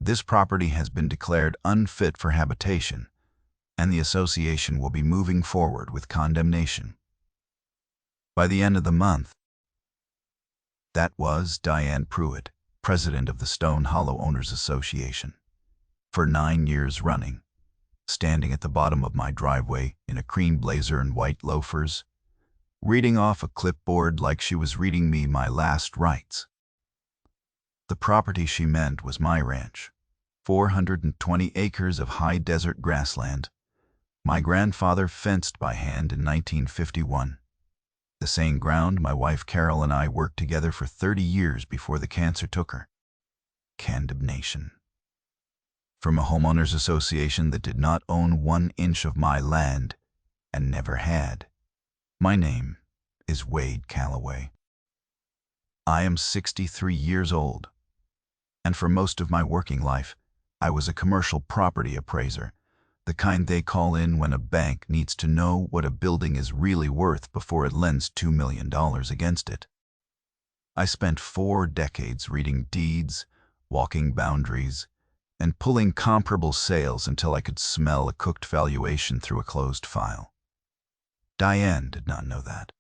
This property has been declared unfit for habitation, and the association will be moving forward with condemnation. By the end of the month, that was Diane Pruitt, president of the Stone Hollow Owners Association, for 9 years running, standing at the bottom of my driveway in a cream blazer and white loafers, reading off a clipboard like she was reading me my last rites. The property she meant was my ranch, 420 acres of high desert grassland. My grandfather fenced by hand in 1951. The same ground my wife Carol and I worked together for 30 years before the cancer took her. Condemnation. From a homeowners association that did not own 1 inch of my land and never had. My name is Wade Calloway. I am 63 years old, and for most of my working life, I was a commercial property appraiser, the kind they call in when a bank needs to know what a building is really worth before it lends $2 million against it. I spent 4 decades reading deeds, walking boundaries, and pulling comparable sales until I could smell a cooked valuation through a closed file. Diane did not know that.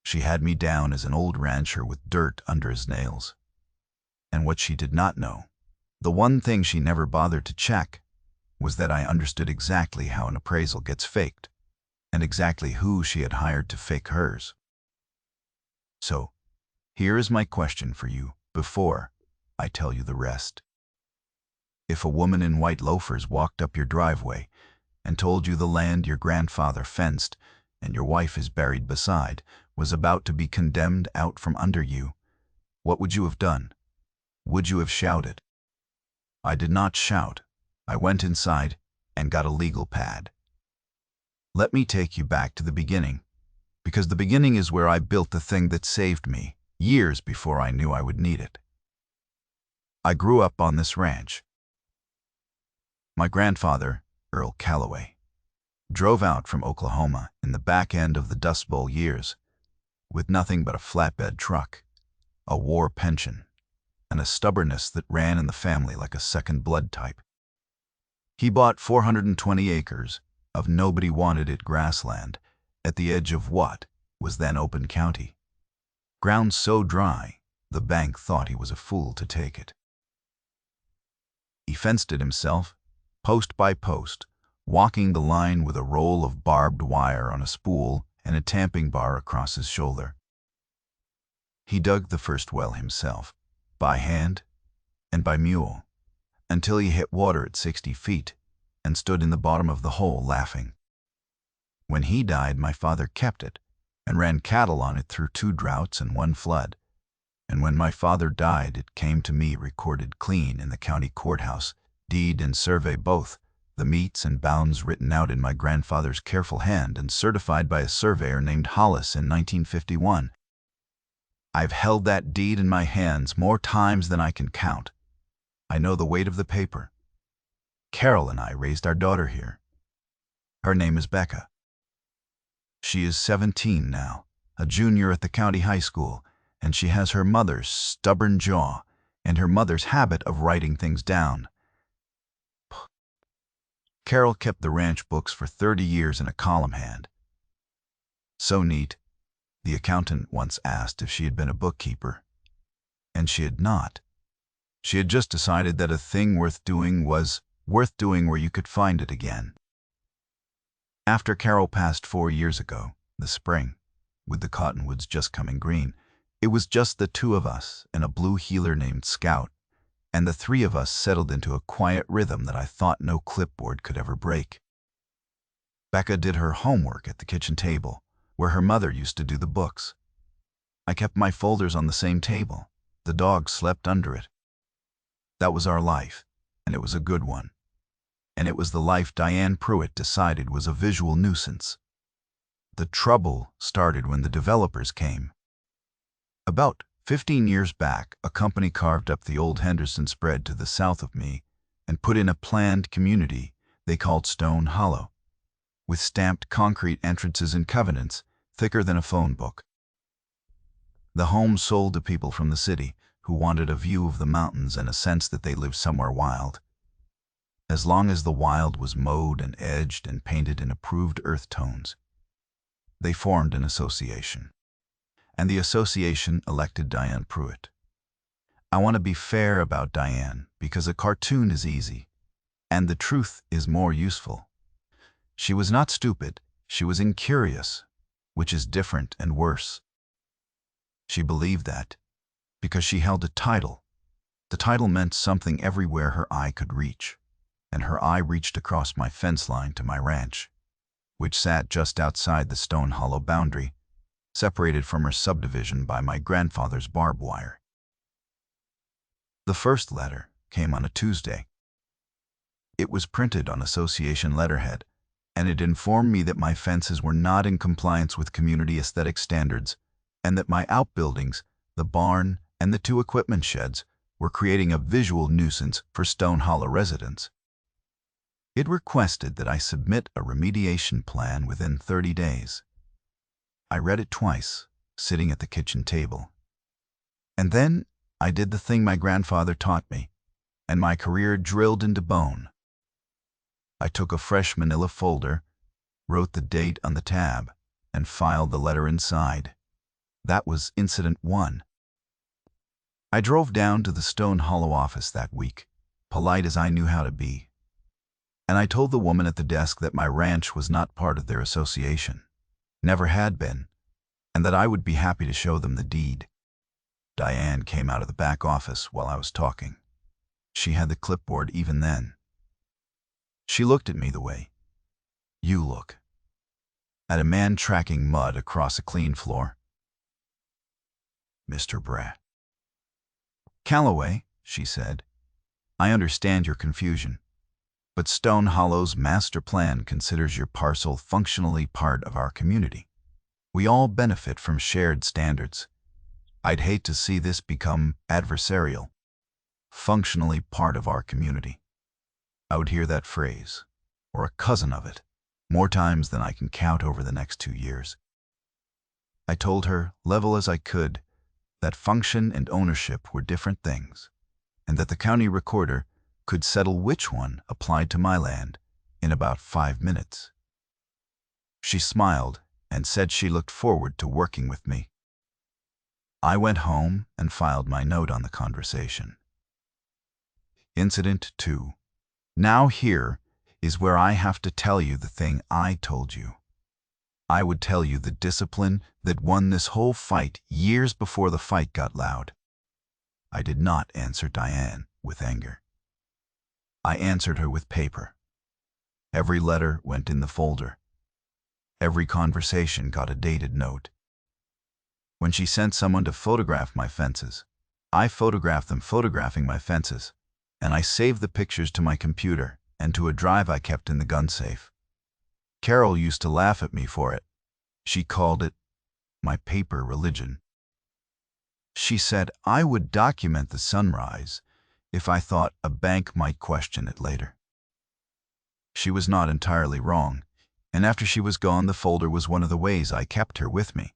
She had me down as an old rancher with dirt under his nails. And what she did not know, the one thing she never bothered to check, was that I understood exactly how an appraisal gets faked, and exactly who she had hired to fake hers. So, here is my question for you before I tell you the rest. If a woman in white loafers walked up your driveway and told you the land your grandfather fenced and your wife is buried beside was about to be condemned out from under you, what would you have done? Would you have shouted? I did not shout. I went inside and got a legal pad. Let me take you back to the beginning, because the beginning is where I built the thing that saved me, years before I knew I would need it. I grew up on this ranch. My grandfather, Earl Calloway, drove out from Oklahoma in the back end of the Dust Bowl years with nothing but a flatbed truck, a war pension, and a stubbornness that ran in the family like a second blood type. He bought 420 acres of nobody-wanted-it grassland at the edge of what was then Open County. Ground so dry, the bank thought he was a fool to take it. He fenced it himself, post by post, walking the line with a roll of barbed wire on a spool and a tamping bar across his shoulder. He dug the first well himself, by hand and by mule, until he hit water at 60 feet and stood in the bottom of the hole laughing. When he died, my father kept it and ran cattle on it through 2 droughts and 1 flood. And when my father died, it came to me recorded clean in the county courthouse, deed and survey both, the metes and bounds written out in my grandfather's careful hand and certified by a surveyor named Hollis in 1951. I've held that deed in my hands more times than I can count. I know the weight of the paper. Carol and I raised our daughter here. Her name is Becca. She is 17 now, a junior at the county high school, and she has her mother's stubborn jaw and her mother's habit of writing things down. Carol kept the ranch books for 30 years in a column hand. So neat, the accountant once asked if she had been a bookkeeper, and she had not. She had just decided that a thing worth doing was worth doing where you could find it again. After Carol passed 4 years ago, the spring, with the cottonwoods just coming green, it was just the 2 of us and a blue heeler named Scout, and the 3 of us settled into a quiet rhythm that I thought no clipboard could ever break. Becca did her homework at the kitchen table, where her mother used to do the books. I kept my folders on the same table. The dog slept under it. That was our life, and it was a good one. And it was the life Diane Pruitt decided was a visual nuisance. The trouble started when the developers came. About 15 years back, a company carved up the old Henderson spread to the south of me and put in a planned community they called Stone Hollow, with stamped concrete entrances and covenants thicker than a phone book. The homes sold to people from the city who wanted a view of the mountains and a sense that they lived somewhere wild. As long as the wild was mowed and edged and painted in approved earth tones, they formed an association. And the association elected Diane Pruitt. I want to be fair about Diane because a cartoon is easy, and the truth is more useful. She was not stupid, she was incurious, which is different and worse. She believed that because she held a title. The title meant something everywhere her eye could reach, and her eye reached across my fence line to my ranch, which sat just outside the Stone Hollow boundary, separated from her subdivision by my grandfather's barbed wire. The first letter came on a Tuesday. It was printed on association letterhead, and it informed me that my fences were not in compliance with community aesthetic standards, and that my outbuildings, the barn, and the 2 equipment sheds were creating a visual nuisance for Stone Hollow residents. It requested that I submit a remediation plan within 30 days. I read it twice, sitting at the kitchen table. And then I did the thing my grandfather taught me, and my career drilled into bone. I took a fresh manila folder, wrote the date on the tab, and filed the letter inside. That was Incident 1. I drove down to the Stone Hollow office that week, polite as I knew how to be, and I told the woman at the desk that my ranch was not part of their association, never had been, and that I would be happy to show them the deed. Diane came out of the back office while I was talking. She had the clipboard even then. She looked at me the way you look, at a man tracking mud across a clean floor. Mr. Bratt. Calloway, she said, I understand your confusion, but Stone Hollow's master plan considers your parcel functionally part of our community. We all benefit from shared standards. I'd hate to see this become adversarial. Functionally part of our community. I would hear that phrase, or a cousin of it, more times than I can count over the next 2 years. I told her, level as I could, that function and ownership were different things, and that the county recorder could settle which one applied to my land in about 5 minutes. She smiled and said she looked forward to working with me. I went home and filed my note on the conversation. Incident 2. Now here is where I have to tell you the thing I told you. I would tell you the discipline that won this whole fight years before the fight got loud. I did not answer Diane with anger. I answered her with paper. Every letter went in the folder. Every conversation got a dated note. When she sent someone to photograph my fences, I photographed them photographing my fences, and I saved the pictures to my computer and to a drive I kept in the gun safe. Carol used to laugh at me for it. She called it my paper religion. She said I would document the sunrise if I thought a bank might question it later. She was not entirely wrong, and after she was gone, the folder was one of the ways I kept her with me,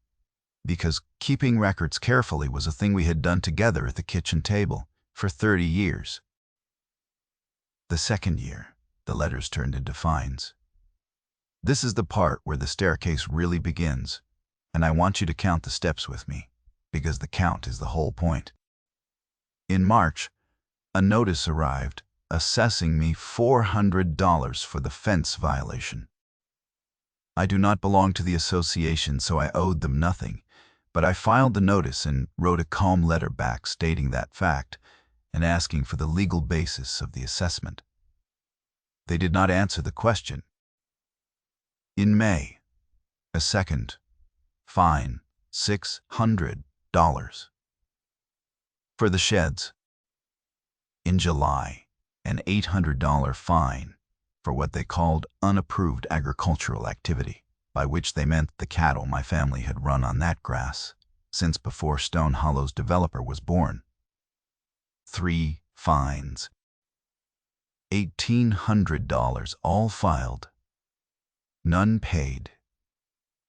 because keeping records carefully was a thing we had done together at the kitchen table for 30 years. The second year, the letters turned into fines. This is the part where the staircase really begins, and I want you to count the steps with me, because the count is the whole point. In March, a notice arrived assessing me $400 for the fence violation. I do not belong to the association, so I owed them nothing, but I filed the notice and wrote a calm letter back stating that fact and asking for the legal basis of the assessment. They did not answer the question. In May, a second fine, $600 for the sheds. In July, an $800 fine for what they called unapproved agricultural activity, by which they meant the cattle my family had run on that grass since before Stone Hollow's developer was born. 3 fines. $1,800 all filed. None paid.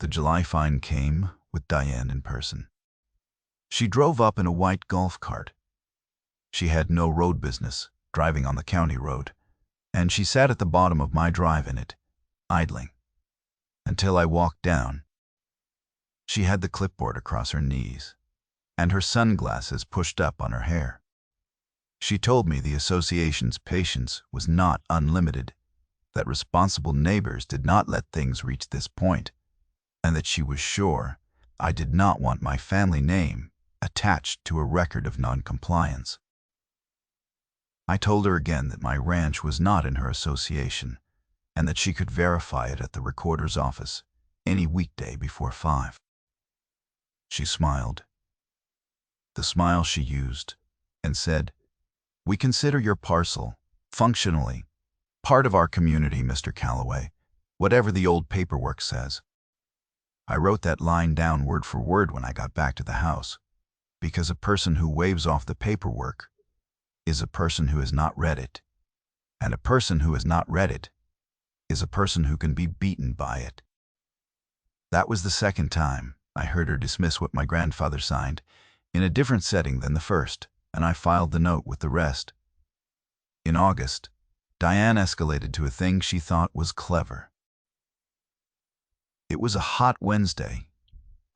The July fine came with Diane in person. She drove up in a white golf cart She had no road business, driving on the county road, and she sat at the bottom of my drive in it, idling, until I walked down. She had the clipboard across her knees, and her sunglasses pushed up on her hair. She told me the association's patience was not unlimited, that responsible neighbors did not let things reach this point, and that she was sure I did not want my family name attached to a record of noncompliance. I told her again that my ranch was not in her association, and that she could verify it at the recorder's office any weekday before 5. She smiled, the smile she used, and said, "We consider your parcel, functionally, part of our community, Mr. Calloway, whatever the old paperwork says." I wrote that line down word for word when I got back to the house, because a person who waves off the paperwork is a person who has not read it, and a person who has not read it is a person who can be beaten by it. That was the second time I heard her dismiss what my grandfather signed in a different setting than the first, and I filed the note with the rest. In August, Diane escalated to a thing she thought was clever. It was a hot Wednesday,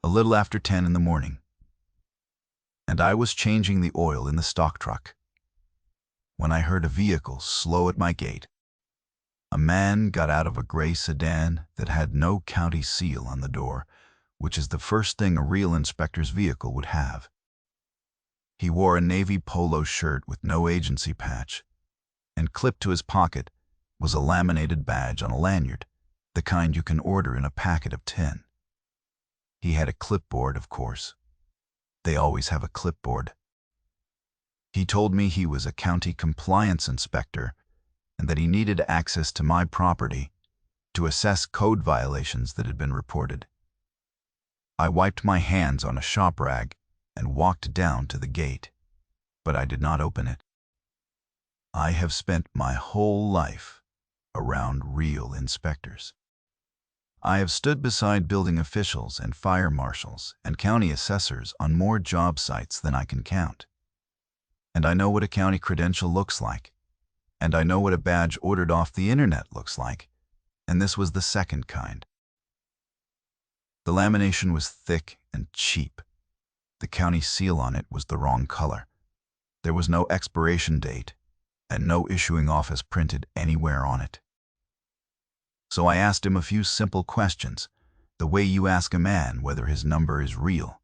a little after 10 in the morning, and I was changing the oil in the stock truck when I heard a vehicle slow at my gate. A man got out of a gray sedan that had no county seal on the door, which is the first thing a real inspector's vehicle would have. He wore a navy polo shirt with no agency patch, and clipped to his pocket was a laminated badge on a lanyard, the kind you can order in a packet of 10. He had a clipboard, of course. They always have a clipboard. He told me he was a county compliance inspector and that he needed access to my property to assess code violations that had been reported. I wiped my hands on a shop rag and walked down to the gate, but I did not open it. I have spent my whole life around real inspectors. I have stood beside building officials and fire marshals and county assessors on more job sites than I can count. And I know what a county credential looks like, and I know what a badge ordered off the internet looks like, and this was the second kind. The lamination was thick and cheap. The county seal on it was the wrong color. There was no expiration date, and no issuing office printed anywhere on it. So I asked him a few simple questions, the way you ask a man whether his number is real.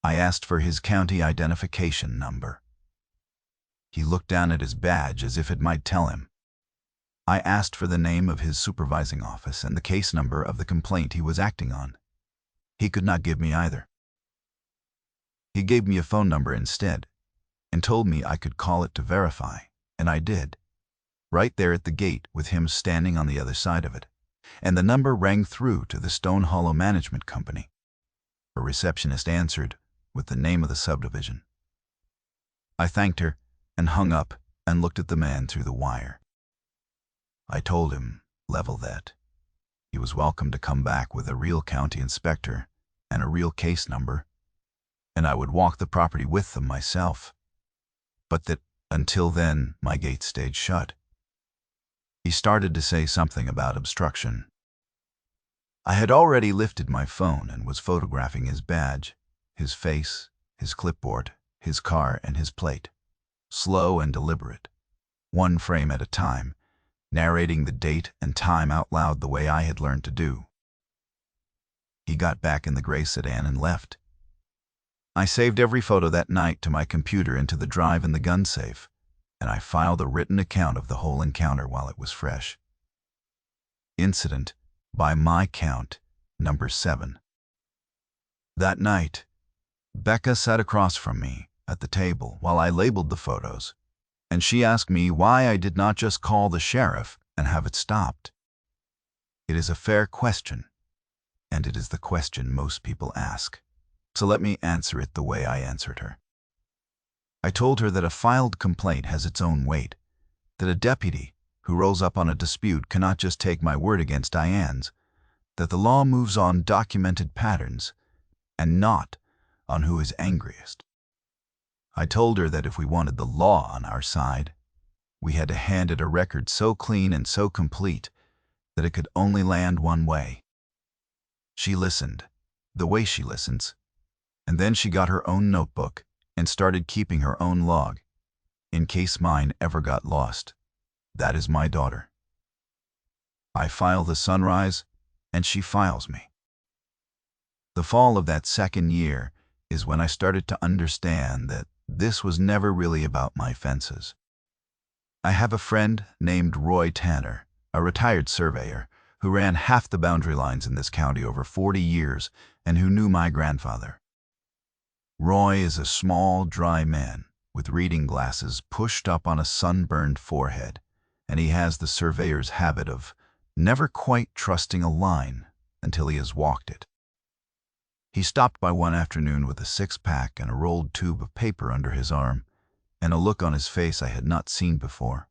I asked for his county identification number. He looked down at his badge as if it might tell him. I asked for the name of his supervising office and the case number of the complaint he was acting on. He could not give me either. He gave me a phone number instead, and told me I could call it to verify, and I did, right there at the gate with him standing on the other side of it, and the number rang through to the Stone Hollow Management Company. A receptionist answered with the name of the subdivision. I thanked her and hung up and looked at the man through the wire. I told him, level, that he was welcome to come back with a real county inspector and a real case number, and I would walk the property with them myself, but that until then my gate stayed shut. He started to say something about obstruction. I had already lifted my phone and was photographing his badge, his face, his clipboard, his car, and his plate, slow and deliberate, one frame at a time, narrating the date and time out loud the way I had learned to do. He got back in the gray sedan and left. I saved every photo that night to my computer into the drive in the gun safe, and I filed a written account of the whole encounter while it was fresh. Incident, by my count, number 7. That night, Becca sat across from me at the table while I labeled the photos, and she asked me why I did not just call the sheriff and have it stopped. It is a fair question, and it is the question most people ask, so let me answer it the way I answered her. I told her that a filed complaint has its own weight, that a deputy who rolls up on a dispute cannot just take my word against Diane's, that the law moves on documented patterns and not on who is angriest. I told her that if we wanted the law on our side, we had to hand it a record so clean and so complete that it could only land one way. She listened, the way she listens, and then she got her own notebook and started keeping her own log, in case mine ever got lost. That is my daughter. I file the sunrise, and she files me. The fall of that second year is when I started to understand that this was never really about my fences. I have a friend named Roy Tanner, a retired surveyor, who ran half the boundary lines in this county over 40 years and who knew my grandfather. Roy is a small, dry man with reading glasses pushed up on a sunburned forehead, and he has the surveyor's habit of never quite trusting a line until he has walked it. He stopped by one afternoon with a six-pack and a rolled tube of paper under his arm, and a look on his face I had not seen before.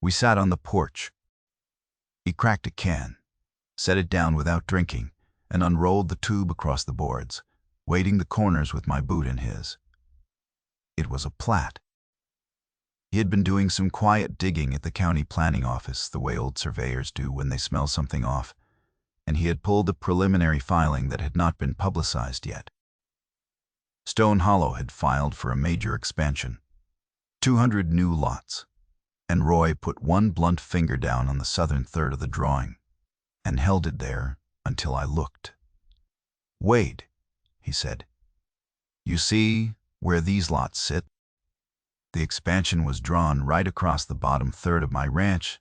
We sat on the porch. He cracked a can, set it down without drinking, and unrolled the tube across the boards, weighting the corners with my boot in his. It was a plat. He had been doing some quiet digging at the county planning office, the way old surveyors do when they smell something off, and he had pulled a preliminary filing that had not been publicized yet. Stone Hollow had filed for a major expansion, 200 new lots, and Roy put one blunt finger down on the southern third of the drawing and held it there until I looked. "Wade," he said, "you see where these lots sit? The expansion was drawn right across the bottom third of my ranch.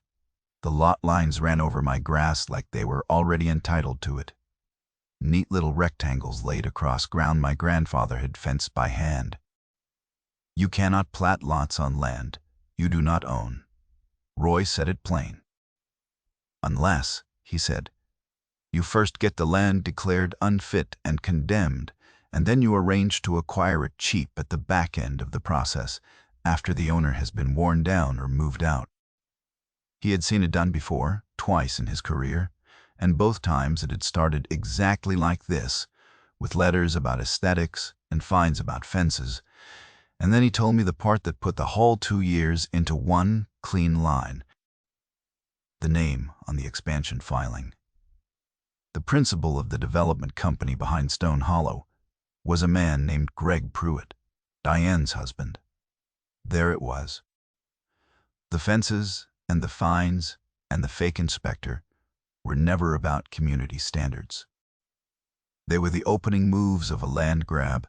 The lot lines ran over my grass like they were already entitled to it. Neat little rectangles laid across ground my grandfather had fenced by hand. You cannot plat lots on land you do not own." Roy said it plain. "Unless," he said, "you first get the land declared unfit and condemned, and then you arrange to acquire it cheap at the back end of the process, after the owner has been worn down or moved out." He had seen it done before, twice in his career, and both times it had started exactly like this, with letters about aesthetics and fines about fences, and then he told me the part that put the whole 2 years into one clean line: the name on the expansion filing. The principal of the development company behind Stone Hollow was a man named Greg Pruitt, Diane's husband. There it was. The fences and the fines and the fake inspector were never about community standards. They were the opening moves of a land grab,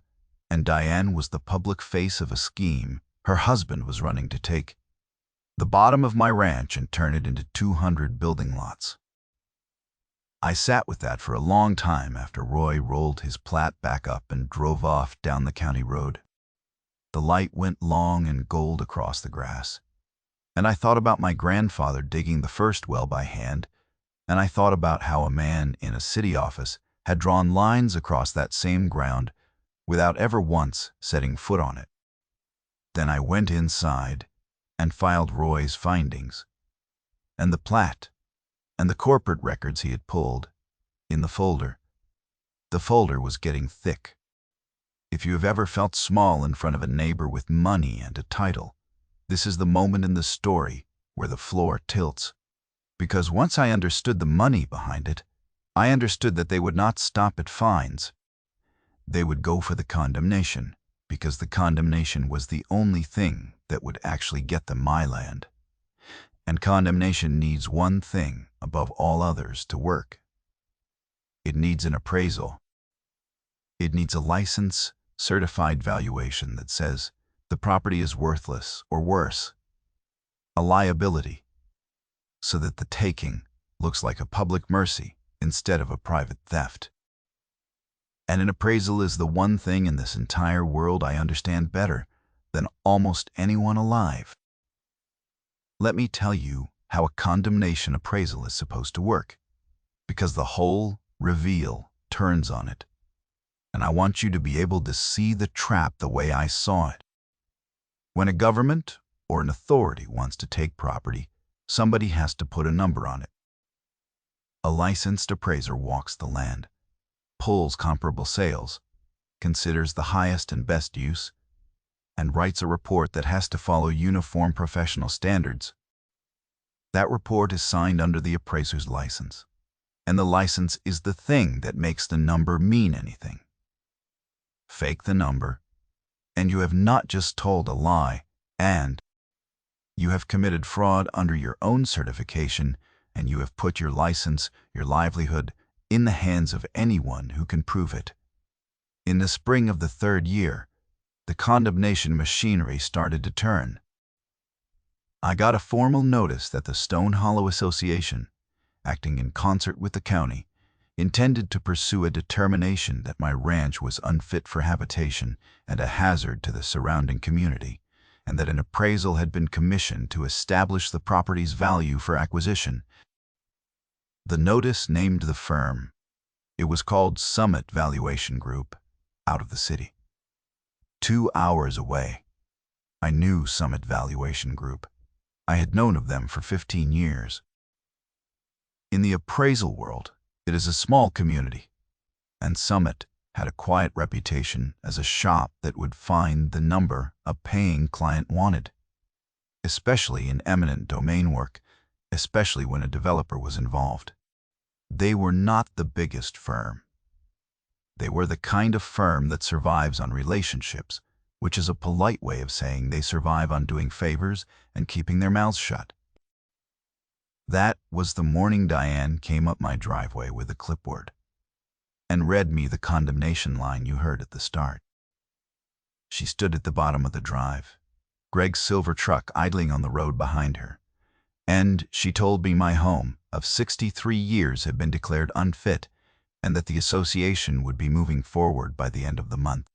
and Diane was the public face of a scheme her husband was running to take the bottom of my ranch and turn it into 200 building lots. I sat with that for a long time after Roy rolled his plat back up and drove off down the county road. The light went long and gold across the grass, and I thought about my grandfather digging the first well by hand, and I thought about how a man in a city office had drawn lines across that same ground without ever once setting foot on it. Then I went inside and filed Roy's findings, and the plat, and the corporate records he had pulled, in the folder. The folder was getting thick. If you have ever felt small in front of a neighbor with money and a title, this is the moment in the story where the floor tilts. Because once I understood the money behind it, I understood that they would not stop at fines. They would go for the condemnation, because the condemnation was the only thing that would actually get them my land. And condemnation needs one thing above all others to work. It needs an appraisal. It needs a license, certified valuation that says the property is worthless or worse, a liability, so that the taking looks like a public mercy instead of a private theft. And an appraisal is the one thing in this entire world I understand better than almost anyone alive. Let me tell you how a condemnation appraisal is supposed to work, because the whole reveal turns on it. And I want you to be able to see the trap the way I saw it. When a government or an authority wants to take property, somebody has to put a number on it. A licensed appraiser walks the land, pulls comparable sales, considers the highest and best use, and writes a report that has to follow uniform professional standards. That report is signed under the appraiser's license, and the license is the thing that makes the number mean anything. Fake the number, and you have not just told a lie, and you have committed fraud under your own certification, and you have put your license, your livelihood, in the hands of anyone who can prove it. In the spring of the third year, the condemnation machinery started to turn. I got a formal notice that the Stone Hollow Association, acting in concert with the county, intended to pursue a determination that my ranch was unfit for habitation and a hazard to the surrounding community, and that an appraisal had been commissioned to establish the property's value for acquisition. The notice named the firm. It was called Summit Valuation Group, out of the city. 2 hours away. I knew Summit Valuation Group. I had known of them for 15 years. In the appraisal world, it is a small community, and Summit had a quiet reputation as a shop that would find the number a paying client wanted, especially in eminent domain work, especially when a developer was involved. They were not the biggest firm. They were the kind of firm that survives on relationships, which is a polite way of saying they survive on doing favors and keeping their mouths shut. That was the morning Diane came up my driveway with a clipboard and read me the condemnation line you heard at the start. She stood at the bottom of the drive, Greg's silver truck idling on the road behind her, and she told me my home of 63 years had been declared unfit and that the association would be moving forward by the end of the month.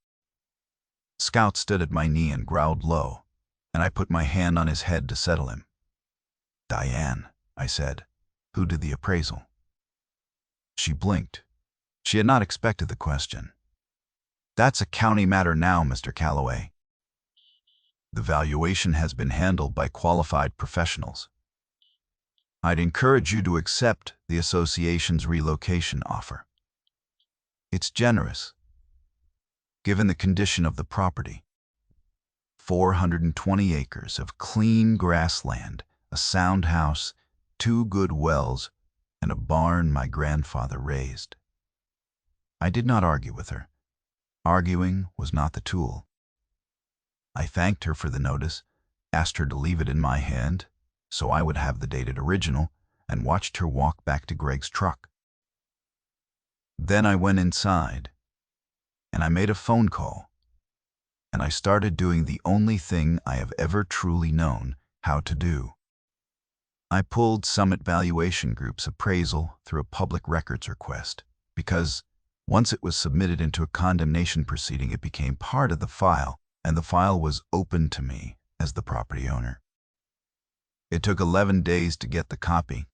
Scout stood at my knee and growled low, and I put my hand on his head to settle him. "Diane," I said, "who did the appraisal?" She blinked. She had not expected the question. "That's a county matter now, Mr. Calloway. The valuation has been handled by qualified professionals. I'd encourage you to accept the association's relocation offer. It's generous, given the condition of the property. 420 acres of clean grassland, a sound house, 2 good wells, and a barn my grandfather raised." I did not argue with her. Arguing was not the tool. I thanked her for the notice, asked her to leave it in my hand so I would have the dated original, and watched her walk back to Greg's truck. Then I went inside, and I made a phone call, and I started doing the only thing I have ever truly known how to do. I pulled Summit Valuation Group's appraisal through a public records request, because once it was submitted into a condemnation proceeding, it became part of the file, and the file was open to me as the property owner. It took 11 days to get the copy.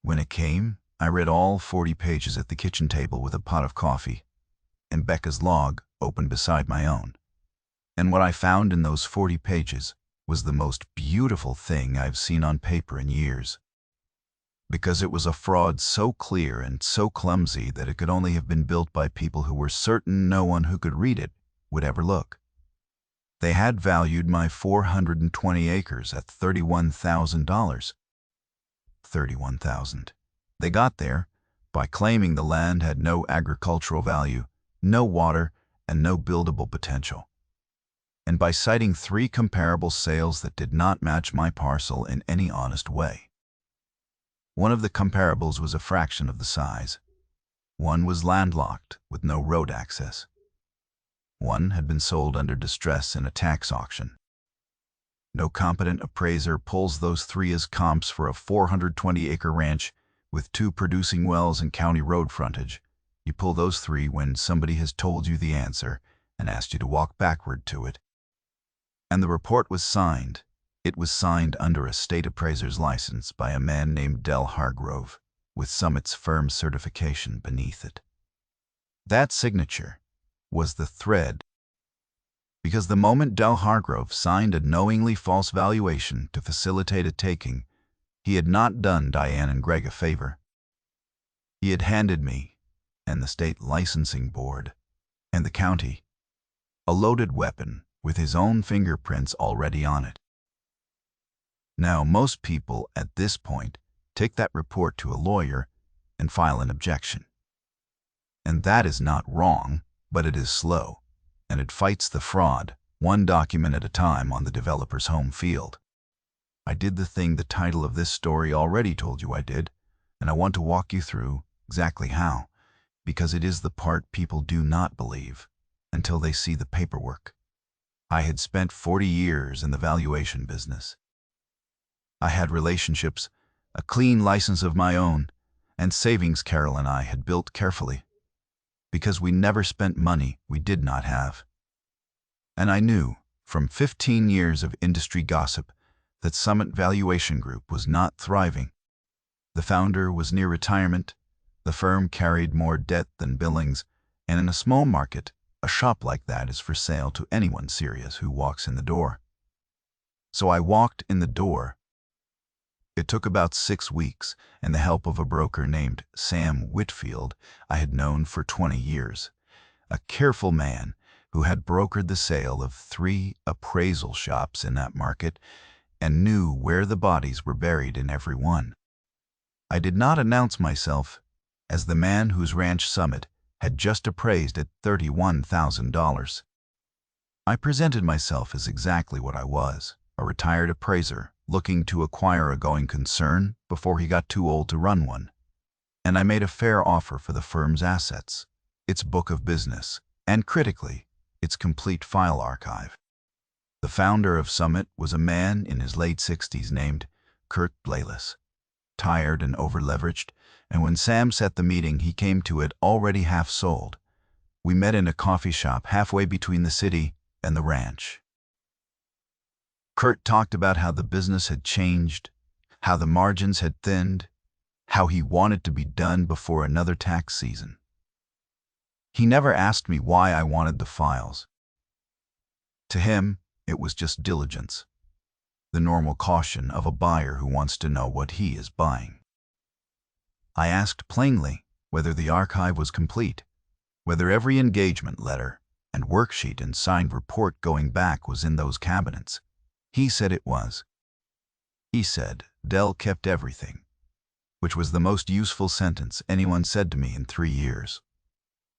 When it came, I read all 40 pages at the kitchen table with a pot of coffee, and Becca's log open beside my own. And what I found in those 40 pages was the most beautiful thing I've seen on paper in years. Because it was a fraud so clear and so clumsy that it could only have been built by people who were certain no one who could read it would ever look. They had valued my 420 acres at $31,000. $31,000. They got there by claiming the land had no agricultural value, no water, and no buildable potential, and by citing 3 comparable sales that did not match my parcel in any honest way. One of the comparables was a fraction of the size. One was landlocked with no road access. One had been sold under distress in a tax auction. No competent appraiser pulls those 3 as comps for a 420-acre ranch with 2 producing wells and county road frontage. You pull those 3 when somebody has told you the answer and asked you to walk backward to it. And the report was signed. It was signed under a state appraiser's license by a man named Del Hargrove, with Summit's firm certification beneath it. That signature was the thread, because the moment Del Hargrove signed a knowingly false valuation to facilitate a taking, he had not done Diane and Greg a favor. He had handed me, and the state licensing board, and the county, a loaded weapon with his own fingerprints already on it. Now, most people at this point take that report to a lawyer and file an objection. And that is not wrong, but it is slow, and it fights the fraud, one document at a time on the developer's home field. I did the thing the title of this story already told you I did, and I want to walk you through exactly how, because it is the part people do not believe until they see the paperwork. I had spent 40 years in the valuation business. I had relationships, a clean license of my own, and savings Carol and I had built carefully, because we never spent money we did not have. And I knew, from 15 years of industry gossip, that Summit Valuation Group was not thriving. The founder was near retirement, the firm carried more debt than billings, and in a small market, a shop like that is for sale to anyone serious who walks in the door. So I walked in the door. It took about 6 weeks, and the help of a broker named Sam Whitfield I had known for 20 years, a careful man who had brokered the sale of 3 appraisal shops in that market and knew where the bodies were buried in every one. I did not announce myself as the man whose ranch Summit had just appraised at $31,000. I presented myself as exactly what I was, a retired appraiser looking to acquire a going concern before he got too old to run one. And I made a fair offer for the firm's assets, its book of business, and critically, its complete file archive. The founder of Summit was a man in his late 60s named Kurt Blayless, tired and over-leveraged, and when Sam set the meeting, he came to it already half sold. We met in a coffee shop halfway between the city and the ranch. Kurt talked about how the business had changed, how the margins had thinned, how he wanted to be done before another tax season. He never asked me why I wanted the files. To him, it was just diligence, the normal caution of a buyer who wants to know what he is buying. I asked plainly whether the archive was complete, whether every engagement letter and worksheet and signed report going back was in those cabinets. He said it was. He said Dell kept everything, which was the most useful sentence anyone said to me in 3 years.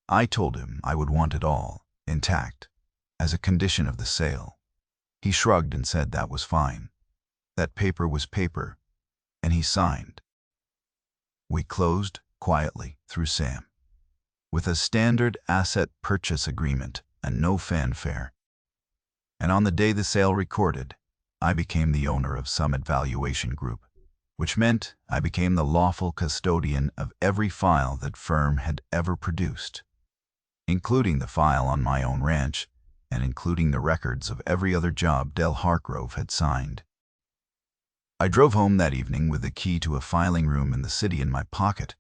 I told him I would want it all, intact, as a condition of the sale. He shrugged and said that was fine. That paper was paper, and he signed. We closed quietly through Sam, with a standard asset purchase agreement and no fanfare. And on the day the sale recorded, I became the owner of Summit Valuation Group, which meant I became the lawful custodian of every file that firm had ever produced, including the file on my own ranch, and including the records of every other job Del Hargrove had signed. I drove home that evening with the key to a filing room in the city in my pocket,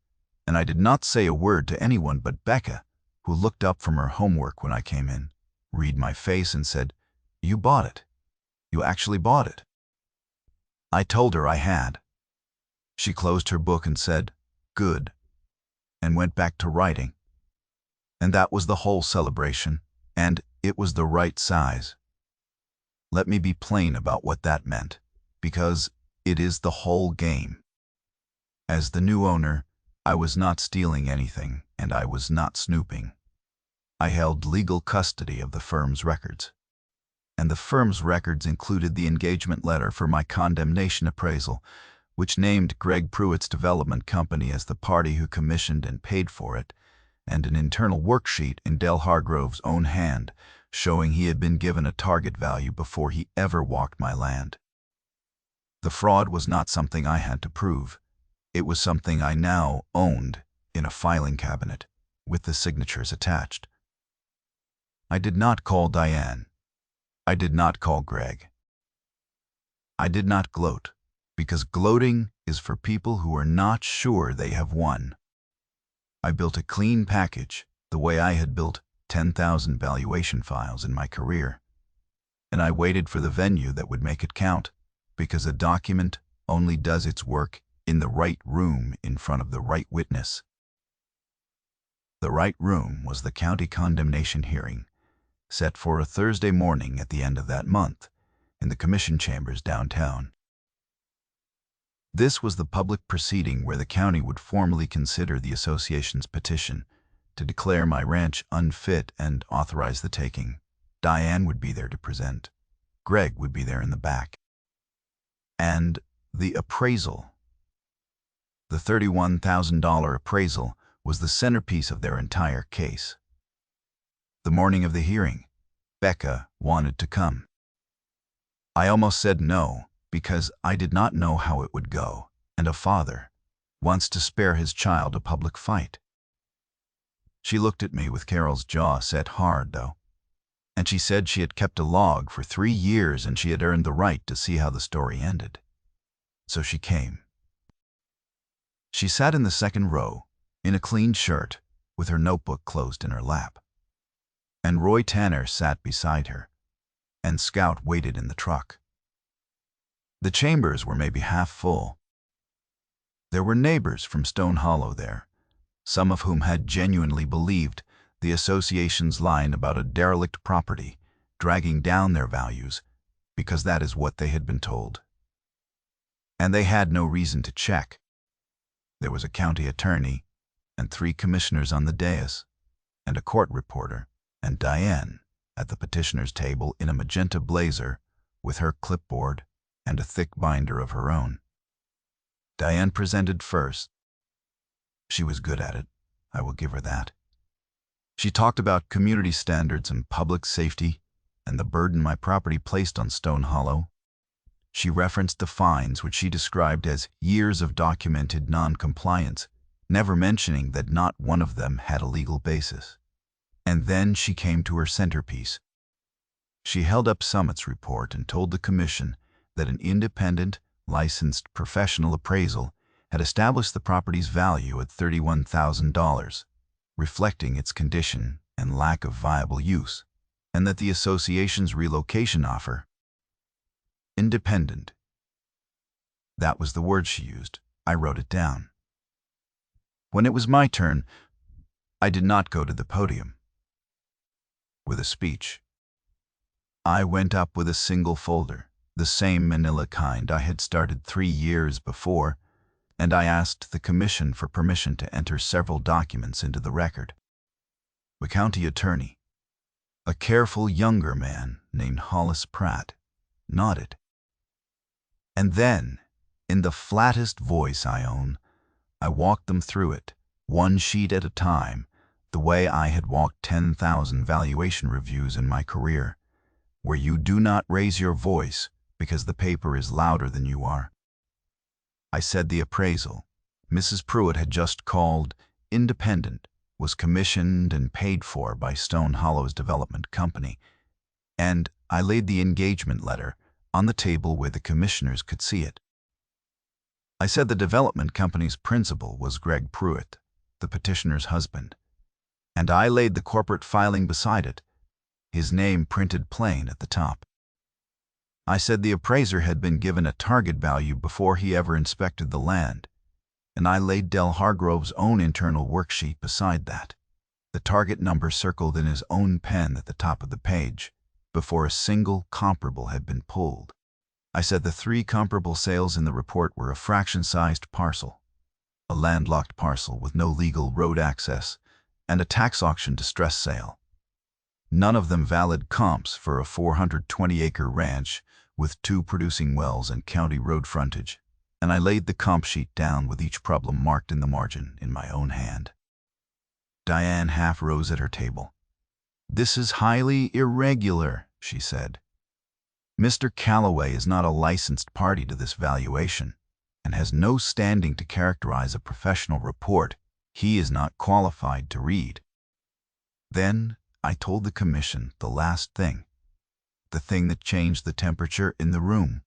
and I did not say a word to anyone but Becca, who looked up from her homework when I came in, read my face, and said, "You bought it. You actually bought it." I told her I had. She closed her book and said, "Good," and went back to writing. And that was the whole celebration, and it was the right size. Let me be plain about what that meant, because it is the whole game. As the new owner, I was not stealing anything, and I was not snooping. I held legal custody of the firm's records, and the firm's records included the engagement letter for my condemnation appraisal, which named Greg Pruitt's development company as the party who commissioned and paid for it, and an internal worksheet in Del Hargrove's own hand, showing he had been given a target value before he ever walked my land. The fraud was not something I had to prove. It was something I now owned in a filing cabinet, with the signatures attached. I did not call Diane. I did not call Greg. I did not gloat, because gloating is for people who are not sure they have won. I built a clean package the way I had built 10,000 valuation files in my career, and I waited for the venue that would make it count, because a document only does its work in the right room in front of the right witness. The right room was the county condemnation hearing, set for a Thursday morning at the end of that month, in the commission chambers downtown. This was the public proceeding where the county would formally consider the association's petition to declare my ranch unfit and authorize the taking. Diane would be there to present. Greg would be there in the back. And the appraisal. The $31,000 appraisal was the centerpiece of their entire case. The morning of the hearing, Becca wanted to come. I almost said no, because I did not know how it would go, and a father wants to spare his child a public fight. She looked at me with Carol's jaw set hard, though, and she said she had kept a log for 3 years and she had earned the right to see how the story ended. So she came. She sat in the second row, in a clean shirt, with her notebook closed in her lap. And Roy Tanner sat beside her, and Scout waited in the truck. The chambers were maybe half full. There were neighbors from Stone Hollow there, some of whom had genuinely believed the association's line about a derelict property dragging down their values because that is what they had been told. And they had no reason to check. There was a county attorney and 3 commissioners on the dais, and a court reporter, and Diane at the petitioner's table in a magenta blazer with her clipboard and a thick binder of her own. Diane presented first. She was good at it, I will give her that. She talked about community standards and public safety and the burden my property placed on Stone Hollow. She referenced the fines, which she described as years of documented non-compliance, never mentioning that not one of them had a legal basis. And then she came to her centerpiece. She held up Summit's report and told the commission that an independent, licensed professional appraisal had established the property's value at $31,000, reflecting its condition and lack of viable use, and that the association's relocation offer, independent. That was the word she used. I wrote it down. When it was my turn, I did not go to the podium with a speech. I went up with a single folder, the same manila kind I had started 3 years before, and I asked the commission for permission to enter several documents into the record. The county attorney, a careful younger man named Hollis Pratt, nodded. And then, in the flattest voice I own, I walked them through it, one sheet at a time, the way I had walked 10,000 valuation reviews in my career, where you do not raise your voice because the paper is louder than you are. I said the appraisal Mrs. Pruitt had just called independent was commissioned and paid for by Stone Hollow's development company, and I laid the engagement letter on the table where the commissioners could see it. I said the development company's principal was Greg Pruitt, the petitioner's husband, and I laid the corporate filing beside it, his name printed plain at the top. I said the appraiser had been given a target value before he ever inspected the land, and I laid Del Hargrove's own internal worksheet beside that, the target number circled in his own pen at the top of the page, before a single comparable had been pulled. I said the 3 comparable sales in the report were a fraction-sized parcel, a landlocked parcel with no legal road access, and a tax auction distress sale. None of them valid comps for a 420-acre ranch with 2 producing wells and county road frontage, and I laid the comp sheet down with each problem marked in the margin in my own hand. Diane half rose at her table. "This is highly irregular," she said. "Mr. Calloway is not a licensed party to this valuation and has no standing to characterize a professional report he is not qualified to read." Then I told the commission the last thing, the thing that changed the temperature in the room.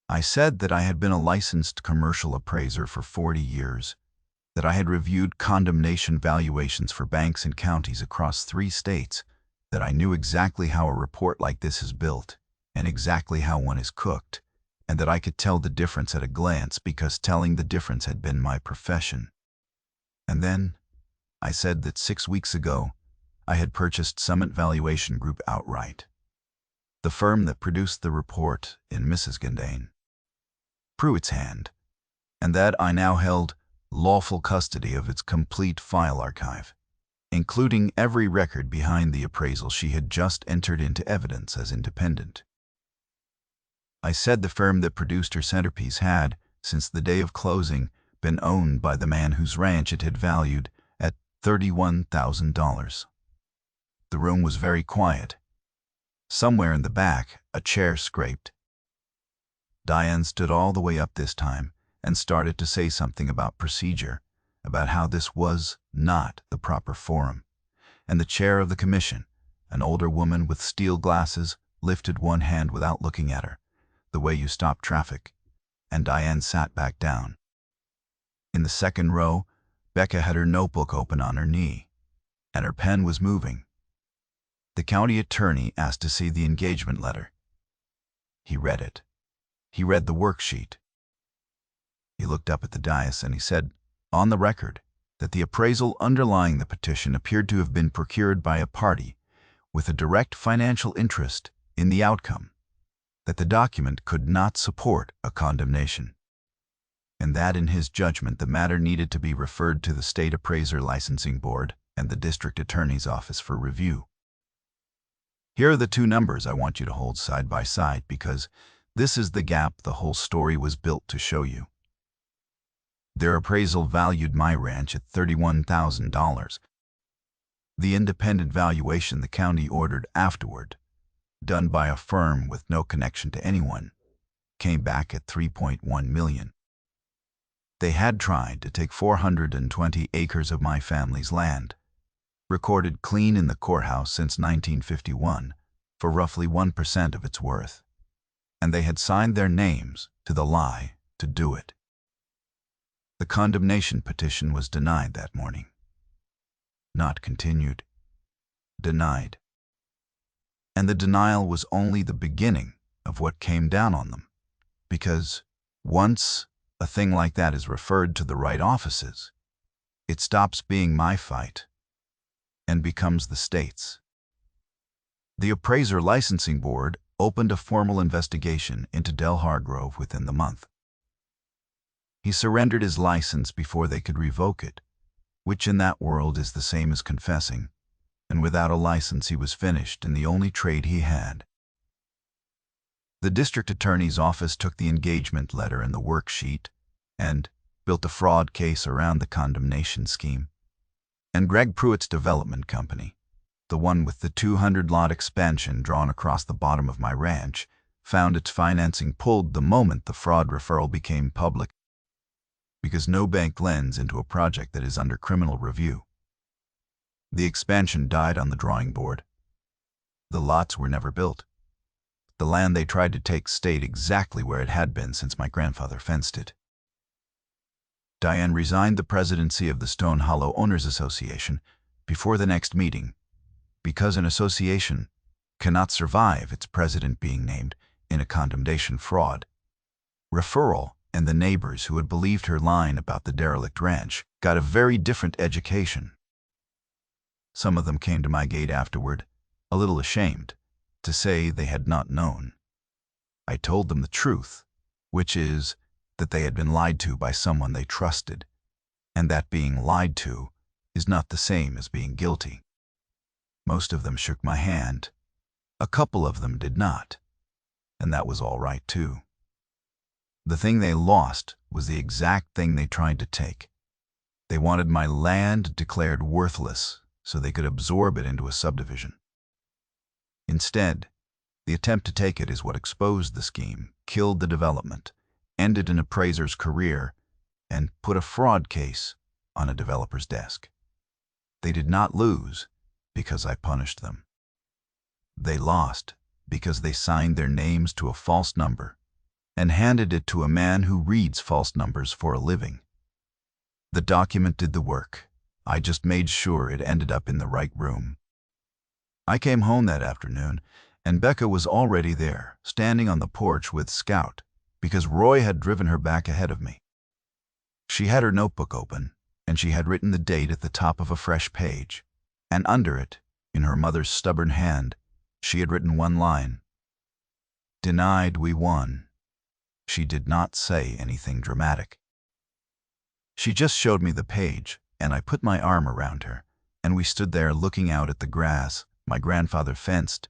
I said that I had been a licensed commercial appraiser for 40 years, that I had reviewed condemnation valuations for banks and counties across 3 states, that I knew exactly how a report like this is built and exactly how one is cooked, and that I could tell the difference at a glance because telling the difference had been my profession. And then I said that 6 weeks ago I had purchased Summit Valuation Group outright, the firm that produced the report in Mrs. Condemn, Pruitt's hand, and that I now held lawful custody of its complete file archive, including every record behind the appraisal she had just entered into evidence as independent. I said the firm that produced her centerpiece had, since the day of closing, been owned by the man whose ranch it had valued at $31,000. The room was very quiet. Somewhere in the back, a chair scraped. Diane stood all the way up this time and started to say something about procedure, about how this was not the proper forum, and the chair of the commission, an older woman with steel glasses, lifted one hand without looking at her, the way you stop traffic, and Diane sat back down. In the second row, Becca had her notebook open on her knee, and her pen was moving. The county attorney asked to see the engagement letter. He read it. He read the worksheet. He looked up at the dais and he said, on the record, that the appraisal underlying the petition appeared to have been procured by a party with a direct financial interest in the outcome, that the document could not support a condemnation, and that in his judgment the matter needed to be referred to the State Appraiser Licensing Board and the District Attorney's Office for review. Here are the two numbers I want you to hold side by side, because this is the gap the whole story was built to show you. Their appraisal valued my ranch at $31,000. The independent valuation the county ordered afterward, done by a firm with no connection to anyone, came back at $3.1 million. They had tried to take 420 acres of my family's land, recorded clean in the courthouse since 1951, for roughly 1% of its worth, and they had signed their names to the lie to do it. The condemnation petition was denied that morning. Not continued. Denied. And the denial was only the beginning of what came down on them, because once a thing like that is referred to the right offices, it stops being my fight and becomes the state's. The Appraiser Licensing Board opened a formal investigation into Del Hargrove within the month. He surrendered his license before they could revoke it, which in that world is the same as confessing, and without a license he was finished in the only trade he had. The district attorney's office took the engagement letter and the worksheet and built a fraud case around the condemnation scheme. And Greg Pruitt's development company, the one with the 200-lot expansion drawn across the bottom of my ranch, found its financing pulled the moment the fraud referral became public, because no bank lends into a project that is under criminal review. The expansion died on the drawing board. The lots were never built. The land they tried to take stayed exactly where it had been since my grandfather fenced it. Diane resigned the presidency of the Stone Hollow Owners Association before the next meeting, because an association cannot survive its president being named in a condemnation fraud. Referral and the neighbors who had believed her line about the derelict ranch got a very different education. Some of them came to my gate afterward, a little ashamed, to say they had not known. I told them the truth, which is that they had been lied to by someone they trusted, and that being lied to is not the same as being guilty. Most of them shook my hand. A couple of them did not, and that was all right too. The thing they lost was the exact thing they tried to take. They wanted my land declared worthless so they could absorb it into a subdivision. Instead, the attempt to take it is what exposed the scheme, killed the development, ended an appraiser's career, and put a fraud case on a developer's desk. They did not lose because I punished them. They lost because they signed their names to a false number and handed it to a man who reads false numbers for a living. The document did the work. I just made sure it ended up in the right room. I came home that afternoon, and Becca was already there, standing on the porch with Scout, because Roy had driven her back ahead of me. She had her notebook open, and she had written the date at the top of a fresh page, and under it, In her mother's stubborn hand, she had written one line. Denied, we won. She did not say anything dramatic. She just showed me the page, and I put my arm around her, and we stood there looking out at the grass my grandfather fenced,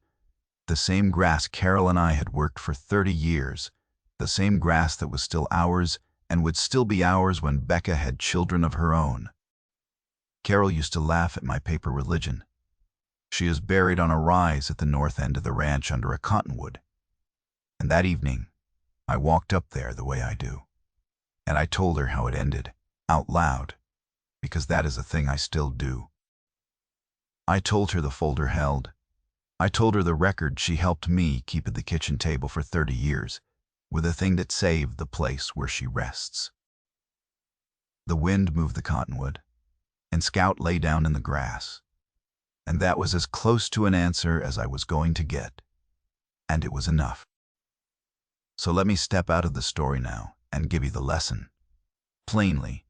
the same grass Carol and I had worked for 30 years, the same grass that was still ours and would still be ours when Becca had children of her own. Carol used to laugh at my paper religion. She is buried on a rise at the north end of the ranch under a cottonwood. And that evening, I walked up there the way I do. And I told her how it ended, out loud, because that is a thing I still do. I told her the folder held. I told her the record she helped me keep at the kitchen table for 30 years, with a thing that saved the place where she rests. The wind moved the cottonwood, and Scout lay down in the grass. And that was as close to an answer as I was going to get. And it was enough. So let me step out of the story now and give you the lesson, plainly,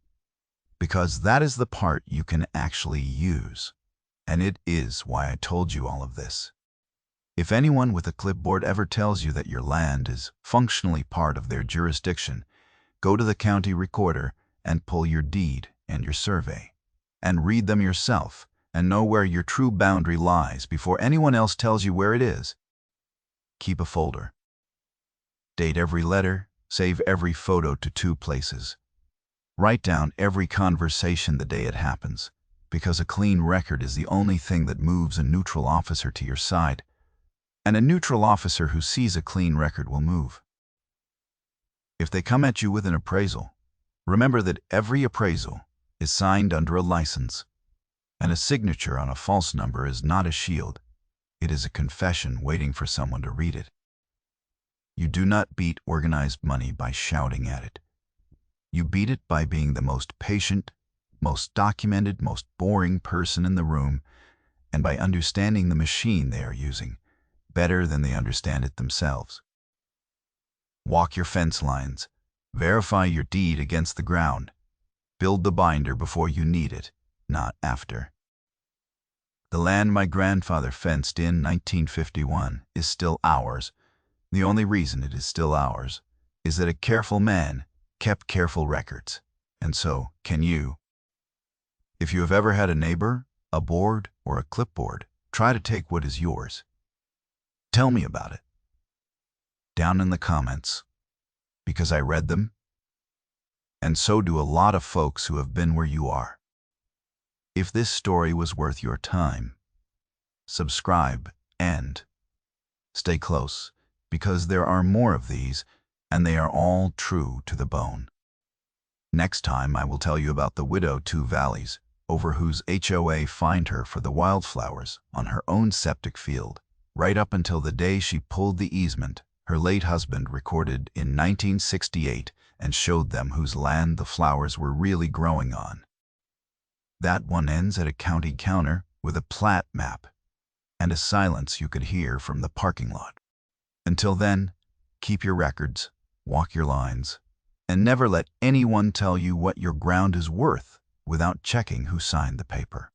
because that is the part you can actually use. And it is why I told you all of this. If anyone with a clipboard ever tells you that your land is functionally part of their jurisdiction, go to the county recorder and pull your deed and your survey, and read them yourself, and know where your true boundary lies before anyone else tells you where it is. Keep a folder. Date every letter, save every photo to 2 places. Write down every conversation the day it happens, because a clean record is the only thing that moves a neutral officer to your side, and a neutral officer who sees a clean record will move. If they come at you with an appraisal, remember that every appraisal is signed under a license, and a signature on a false number is not a shield. It is a confession waiting for someone to read it. You do not beat organized money by shouting at it. You beat it by being the most patient, most documented, most boring person in the room, and by understanding the machine they are using better than they understand it themselves. Walk your fence lines. Verify your deed against the ground. Build the binder before you need it, not after. The land my grandfather fenced in 1951 is still ours. The only reason it is still ours is that a careful man kept careful records, and so can you. If you have ever had a neighbor, a board, or a clipboard try to take what is yours, tell me about it. Down in the comments, because I read them, and so do a lot of folks who have been where you are. If this story was worth your time, subscribe and stay close, because there are more of these, and they are all true to the bone. Next time I will tell you about the widow 2 Valleys, over whose HOA fined her for the wildflowers on her own septic field, right up until the day she pulled the easement her late husband recorded in 1968 and showed them whose land the flowers were really growing on. That one ends at a county counter with a plat map and a silence you could hear from the parking lot. Until then, keep your records, walk your lines, and never let anyone tell you what your ground is worth without checking who signed the paper.